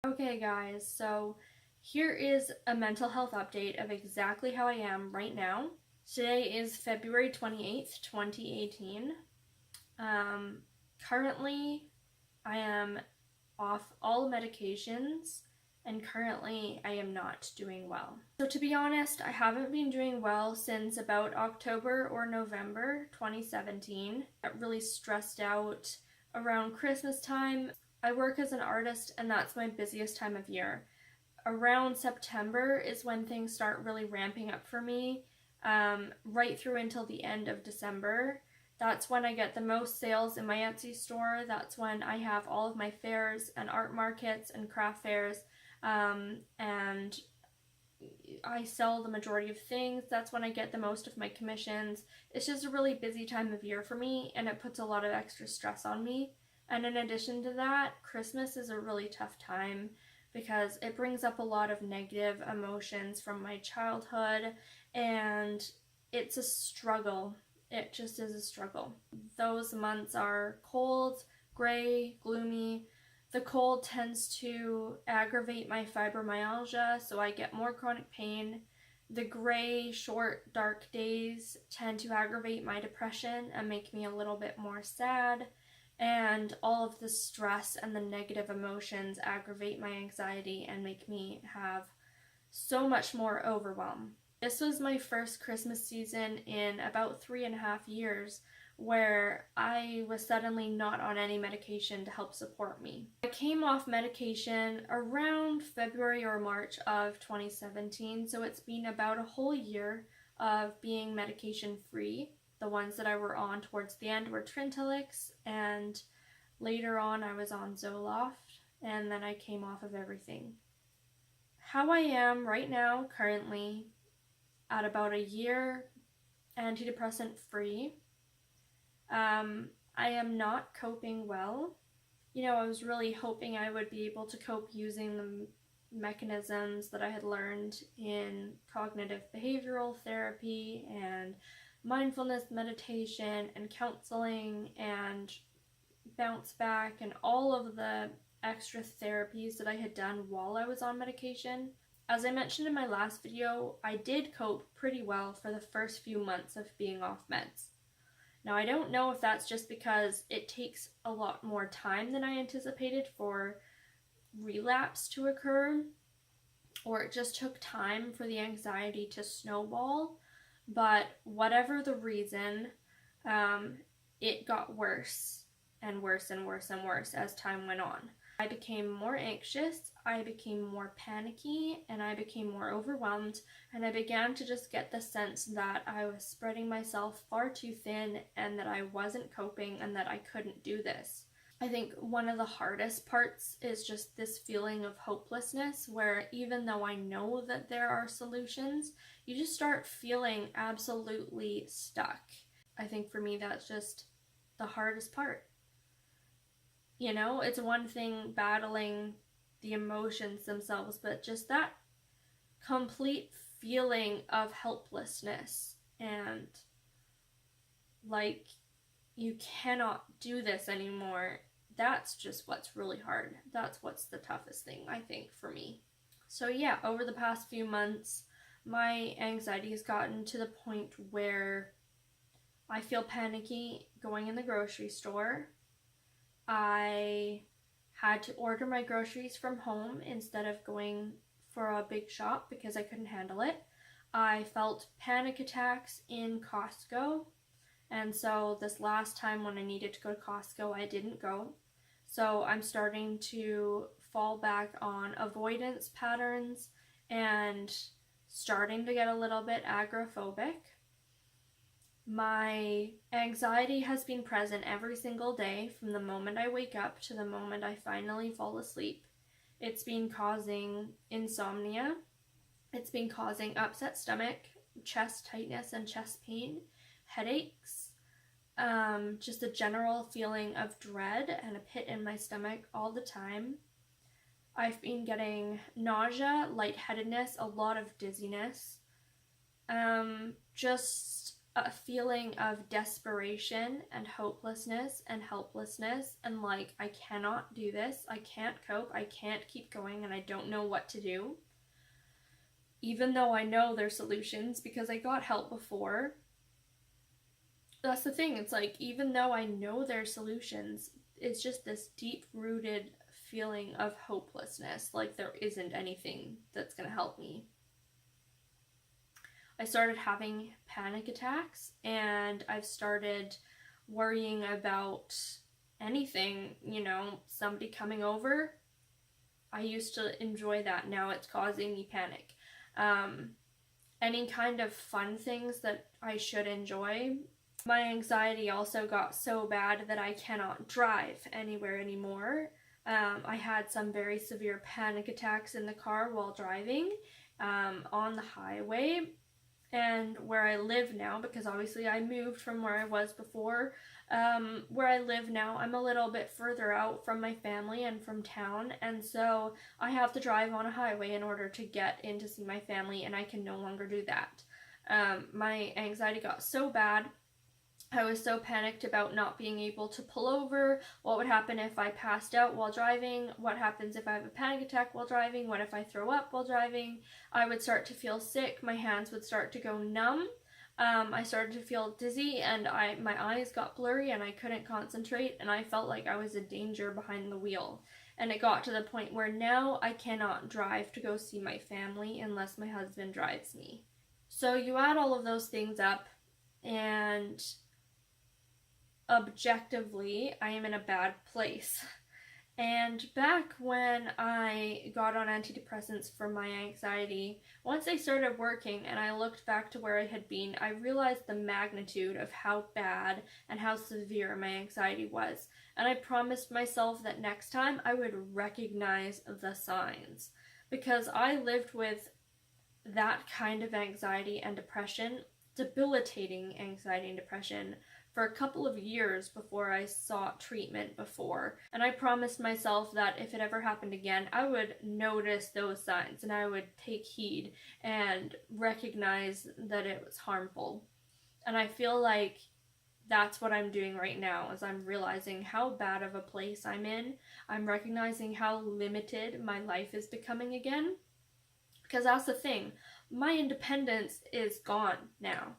Okay guys, so here is a mental health update of exactly how I am right now. Today is February 28th, 2018. Currently I am off all medications and currently I am not doing well. So to be honest, I haven't been doing well since about October or November 2017. I got really stressed out around Christmas time. I work as an artist and that's my busiest time of year. Around September is when things start really ramping up for me, right through until the end of December. That's when I get the most sales in my Etsy store. That's when I have all of my fairs and art markets and craft fairs, and I sell the majority of things. That's when I get the most of my commissions. It's just a really busy time of year for me, and it puts a lot of extra stress on me. And in addition to that, Christmas is a really tough time because it brings up a lot of negative emotions from my childhood, and it's a struggle. It just is a struggle. Those months are cold, gray, gloomy. The cold tends to aggravate my fibromyalgia, so I get more chronic pain. The gray, short, dark days tend to aggravate my depression and make me a little bit more sad. And all of the stress and the negative emotions aggravate my anxiety and make me have so much more overwhelm. This was my first Christmas season in about 3.5 years where I was suddenly not on any medication to help support me. I came off medication around February or March of 2017, so it's been about a whole year of being medication free. The ones that I were on towards the end were Trintellix, and later on I was on Zoloft, and then I came off of everything. How I am right now, currently, at about a year antidepressant free, I am not coping well. I was really hoping I would be able to cope using the mechanisms that I had learned in cognitive behavioral therapy and mindfulness meditation and counseling and bounce back and all of the extra therapies that I had done while I was on medication. As I mentioned in my last video, I did cope pretty well for the first few months of being off meds. Now, I don't know if that's just because it takes a lot more time than I anticipated for relapse to occur, or it just took time for the anxiety to snowball, but whatever the reason, it got worse and worse and worse and worse as time went on. I became more anxious, I became more panicky, and I became more overwhelmed, and I began to just get the sense that I was spreading myself far too thin and that I wasn't coping and that I couldn't do this. I think one of the hardest parts is just this feeling of hopelessness where even though I know that there are solutions, you just start feeling absolutely stuck. I think for me that's just the hardest part. It's one thing battling the emotions themselves, but just that complete feeling of helplessness and like you cannot do this anymore. That's just what's really hard. That's what's the toughest thing, I think, for me. So yeah, over the past few months, my anxiety has gotten to the point where I feel panicky going in the grocery store. I had to order my groceries from home instead of going for a big shop because I couldn't handle it. I felt panic attacks in Costco, and so this last time when I needed to go to Costco, I didn't go. So I'm starting to fall back on avoidance patterns and starting to get a little bit agoraphobic. My anxiety has been present every single day from the moment I wake up to the moment I finally fall asleep. It's been causing insomnia. It's been causing upset stomach, chest tightness and chest pain, headaches, just a general feeling of dread and a pit in my stomach all the time. I've been getting nausea, lightheadedness, a lot of dizziness, just a feeling of desperation and hopelessness and helplessness, and like, I cannot do this, I can't cope, I can't keep going, and I don't know what to do. Even though I know there's solutions because I got help before. That's the thing, it's like, even though I know there's solutions, it's just this deep-rooted feeling of hopelessness, like there isn't anything that's gonna help me. I started having panic attacks, and I've started worrying about anything, you know, somebody coming over. I used to enjoy that, now it's causing me panic. Any kind of fun things that I should enjoy. My anxiety also got so bad that I cannot drive anywhere anymore. I had some very severe panic attacks in the car while driving on the highway. And where I live now, because obviously I moved from where I was before, where I live now, I'm a little bit further out from my family and from town, and so I have to drive on a highway in order to get in to see my family, and I can no longer do that. My anxiety got so bad. I was so panicked about not being able to pull over. What would happen if I passed out while driving? What happens if I have a panic attack while driving? What if I throw up while driving? I would start to feel sick. My hands would start to go numb. I started to feel dizzy, and my eyes got blurry, and I couldn't concentrate, and I felt like I was a danger behind the wheel. And it got to the point where now I cannot drive to go see my family unless my husband drives me. So you add all of those things up, and objectively, I am in a bad place. And back when I got on antidepressants for my anxiety, once they started working and I looked back to where I had been, I realized the magnitude of how bad and how severe my anxiety was. And I promised myself that next time I would recognize the signs. Because I lived with that kind of anxiety and depression, debilitating anxiety and depression, for a couple of years before I sought treatment before. And I promised myself that if it ever happened again, I would notice those signs and I would take heed and recognize that it was harmful. And I feel like that's what I'm doing right now, is I'm realizing how bad of a place I'm in. I'm recognizing how limited my life is becoming again. Because that's the thing, my independence is gone now.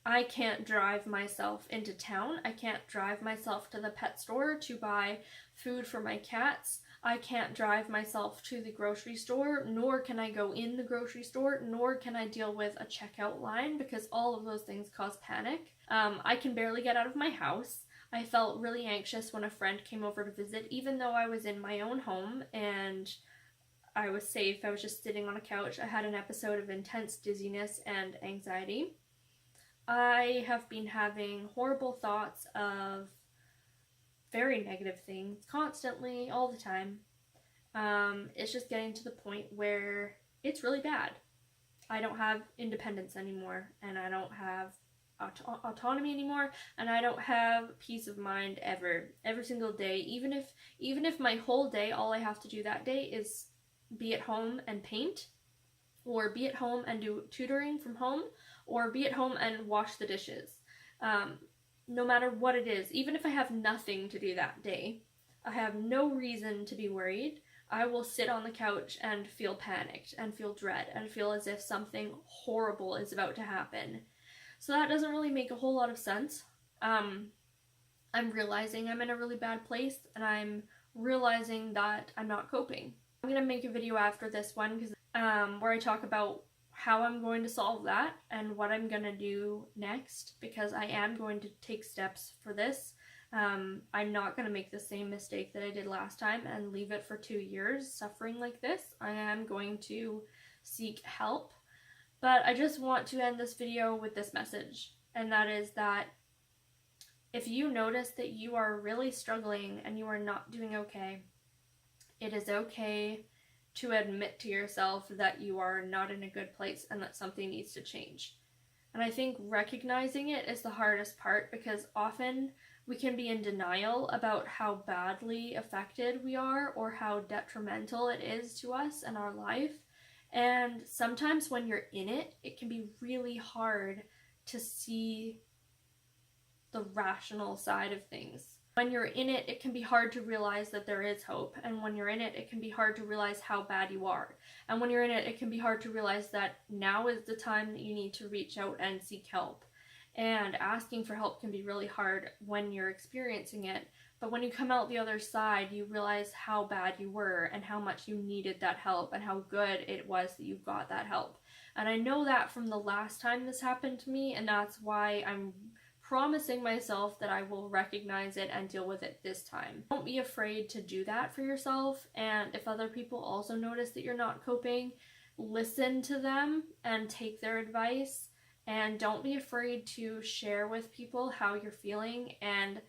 I can't drive myself into town. I can't drive myself to the pet store to buy food for my cats. I can't drive myself to the grocery store, nor can I go in the grocery store, nor can I deal with a checkout line, because all of those things cause panic. I can barely get out of my house. I felt really anxious when a friend came over to visit, even though I was in my own home and I was safe. I was just sitting on a couch. I had an episode of intense dizziness and anxiety. I have been having horrible thoughts of very negative things constantly, all the time. It's just getting to the point where it's really bad. I don't have independence anymore, and I don't have autonomy anymore, and I don't have peace of mind ever. Every single day, even if my whole day, all I have to do that day is be at home and paint, or be at home and do tutoring from home, or be at home and wash the dishes. No matter what it is, even if I have nothing to do that day, I have no reason to be worried. I will sit on the couch and feel panicked and feel dread and feel as if something horrible is about to happen. So that doesn't really make a whole lot of sense. I'm realizing I'm in a really bad place, and I'm realizing that I'm not coping. I'm gonna make a video after this one because where I talk about how I'm going to solve that and what I'm gonna do next, because I am going to take steps for this. I'm not gonna make the same mistake that I did last time and leave it for 2 years suffering like this. I am going to seek help, but I just want to end this video with this message, and that is that if you notice that you are really struggling and you are not doing okay, it is okay to admit to yourself that you are not in a good place and that something needs to change. And I think recognizing it is the hardest part, because often we can be in denial about how badly affected we are or how detrimental it is to us and our life. And sometimes when you're in it, it can be really hard to see the rational side of things. When you're in it, it can be hard to realize that there is hope. And when you're in it, it can be hard to realize how bad you are. And when you're in it, it can be hard to realize that now is the time that you need to reach out and seek help. And asking for help can be really hard when you're experiencing it. But when you come out the other side, you realize how bad you were and how much you needed that help and how good it was that you got that help. And I know that from the last time this happened to me, and that's why I'm promising myself that I will recognize it and deal with it this time. Don't be afraid to do that for yourself, and if other people also notice that you're not coping, listen to them and take their advice, and don't be afraid to share with people how you're feeling, and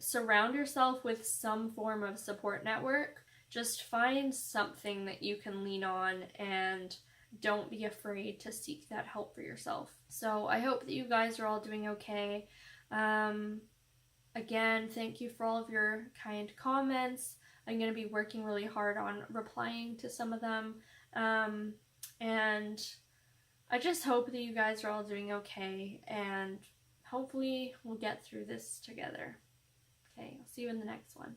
surround yourself with some form of support network. Just find something that you can lean on and don't be afraid to seek that help for yourself. So I hope that you guys are all doing okay. Again, thank you for all of your kind comments. I'm going to be working really hard on replying to some of them. And I just hope that you guys are all doing okay, and hopefully we'll get through this together. Okay, I'll see you in the next one.